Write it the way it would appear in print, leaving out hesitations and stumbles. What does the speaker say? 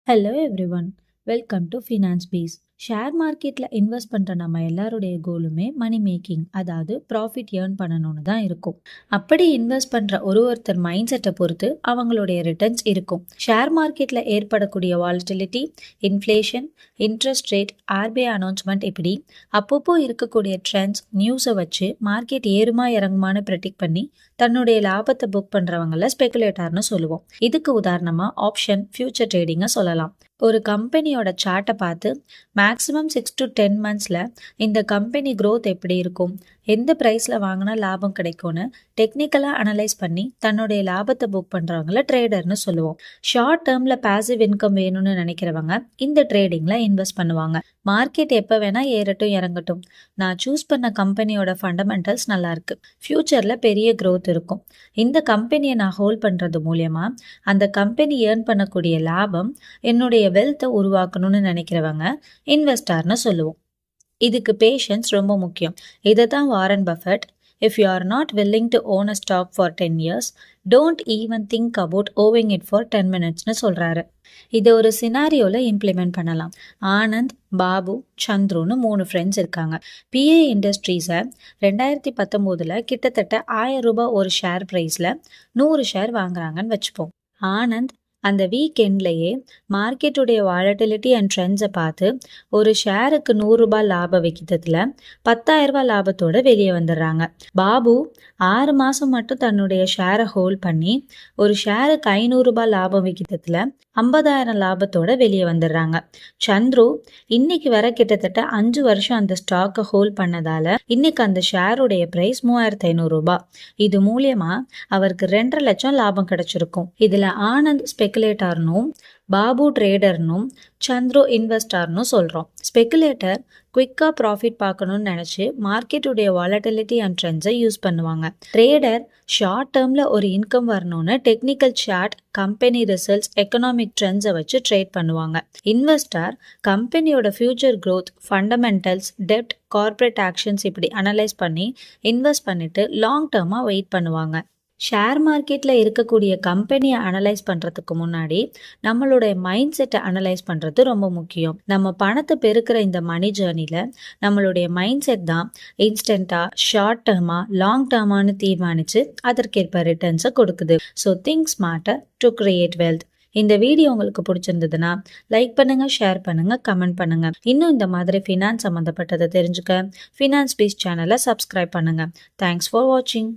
Hello everyone, welcome to finance peace. Share மார்க்கெட்டில் invest பண்ணுற நம்ம எல்லாருடைய கோலுமே மணி மேக்கிங், அதாவது ப்ராஃபிட் ஏர்ன் பண்ணணும்னு தான் இருக்கும். அப்படி இன்வெஸ்ட் பண்ணுற ஒருத்தர் மைண்ட் செட்டை பொறுத்து அவங்களுடைய ரிட்டர்ன்ஸ் இருக்கும். ஷேர் மார்க்கெட்டில் ஏற்படக்கூடிய volatility, inflation, interest rate, RBI announcement, இப்படி அப்பப்போ இருக்கக்கூடிய ட்ரெண்ட்ஸ், நியூஸை வச்சு மார்க்கெட் ஏறுமா இறங்குமான்னு ப்ரெடிக்ட் பண்ணி தன்னுடைய லாபத்தை புக் பண்ணுறவங்கள ஸ்பெகுலேட்டர்னு சொல்லுவோம். இதுக்கு உதாரணமாக ஆப்ஷன், ஃபியூச்சர் ட்ரேடிங்கை சொல்லலாம். ஒரு கம்பெனியோட சார்ட்டை பார்த்து மேக்ஸிமம் 6 to 10 monthஸில் இந்த கம்பெனி க்ரோத் எப்படி இருக்கும், எந்த ப்ரைஸில் வாங்கினா லாபம் கிடைக்கும்னு டெக்னிக்கலாக அனலைஸ் பண்ணி தன்னுடைய லாபத்தை புக் பண்ணுறவங்கள ட்ரேடர்னு சொல்லுவோம். ஷார்ட் டேர்மில் பேசிவ் இன்கம் வேணும்னு நினைக்கிறவங்க இந்த ட்ரேடிங்கில் இன்வெஸ்ட் பண்ணுவாங்க. மார்க்கெட் எப்போ வேணால் ஏறட்டும் இறங்கட்டும், நான் சூஸ் பண்ண கம்பெனியோட ஃபண்டமெண்டல்ஸ் நல்லாயிருக்கு, ஃப்யூச்சரில் பெரிய க்ரோத் இருக்கும், இந்த கம்பெனியை நான் ஹோல்ட் பண்ணுறது மூலயமா அந்த கம்பெனி ஏர்ன் பண்ணக்கூடிய லாபம் என்னுடைய வெல்த்தை உருவாக்கணும்னு நினைக்கிறவங்க இன்வெஸ்டர்னு சொல்லுவோம். இதுக்கு பேஷன்ஸ் ரொம்ப முக்கியம். இதை தான் Warren Buffett, if you are not willing to own a stock for 10 years, don't even think about owning it for 10 minutesனு சொல்கிறாரு. இதை ஒரு சினாரியோவில் இம்ப்ளிமெண்ட் பண்ணலாம். ஆனந்த், பாபு, சந்துருன்னு 3 ஃப்ரெண்ட்ஸ் இருக்காங்க. பிஏ இண்டஸ்ட்ரீஸை 2019 கிட்டத்தட்ட 1000 ரூபாய் ஒரு ஷேர் ப்ரைஸில் 100 ஷேர் வாங்குறாங்கன்னு வச்சுப்போம். ஆனந்த் அந்த வீக்கெண்ட்லேயே மார்க்கெட்டுடைய வாலட்டிலிட்டி அண்ட் ட்ரெண்ட்ஸை பார்த்து ஒரு ஷேருக்கு 100 ரூபாய் லாப விகிதத்தில் 10,000 ரூபாய் லாபத்தோடு வெளியே வந்துடுறாங்க. பாபு 6 மாதம் மட்டும் தன்னுடைய ஷேரை ஹோல்ட் பண்ணி ஒரு ஷேருக்கு 500 ரூபாய் லாப விகிதத்தில் 50,000 லாபத்தோடு வெளியே வந்துடுறாங்க. சந்துரு இன்னைக்கு வர கிட்டத்தட்ட 5 வருஷம் அந்த ஸ்டாக்கை ஹோல்ட் பண்ணதால் இன்னைக்கு அந்த ஷேருடைய ப்ரைஸ் 3,500 ரூபாய். இது மூலியமா அவருக்கு 2.5 லட்சம் லாபம் கிடைச்சிருக்கும். இதில் ஆனந்த் ஸ்பெகுலேட்டர்னும் பாபு ட்ரேடர்னும் சந்துரு இன்வெஸ்டர்னு சொல்கிறோம். ஸ்பெகுலேட்டர் குவிக்காக ப்ராஃபிட் பார்க்கணும்னு நினச்சி மார்க்கெட்டுடைய வாலட்டிலிட்டி அண்ட் ட்ரெண்ட்ஸை யூஸ் பண்ணுவாங்க. ட்ரேடர் ஷார்ட் டேர்மில் ஒரு இன்கம் வரணும்னு technical chart, company results, economic ட்ரெண்ட்ஸை வச்சு ட்ரேட் பண்ணுவாங்க. இன்வெஸ்டர் கம்பெனியோட ஃபியூச்சர் க்ரோத், ஃபண்டமெண்டல்ஸ், டெப்ட், கார்ப்பரேட் ஆக்ஷன்ஸ் இப்படி அனலைஸ் பண்ணி இன்வெஸ்ட் பண்ணிட்டு லாங் டேர்மாக வெயிட் பண்ணுவாங்க. ஷேர் மார்க்கெட்டில் இருக்கக்கூடிய கம்பெனியை அனலைஸ் பண்ணுறதுக்கு முன்னாடி நம்மளுடைய மைண்ட் செட்டை அனலைஸ் பண்ணுறது ரொம்ப முக்கியம். நம்ம பணத்தை பெருக்கிற இந்த மணி ஜேர்னியில் நம்மளுடைய மைண்ட் செட் தான் இன்ஸ்டண்ட்டாக, ஷார்ட் டேர்மாக, லாங் டேர்மானு தீர்மானித்து அதற்கேற்ப ரிட்டர்ன்ஸை கொடுக்குது. So think smarter to create wealth. இந்த வீடியோ உங்களுக்கு பிடிச்சிருந்ததுன்னா லைக் பண்ணுங்க, ஷேர் பண்ணுங்க, கமெண்ட் பண்ணுங்க. இன்னும் இந்த மாதிரி ஃபினான்ஸ் சம்மந்தப்பட்டதை தெரிஞ்சுக்க ஃபினான்ஸ் பீஸ் சேனலை சப்ஸ்கிரைப் பண்ணுங்க. தேங்க்ஸ் ஃபார் வாட்சிங்.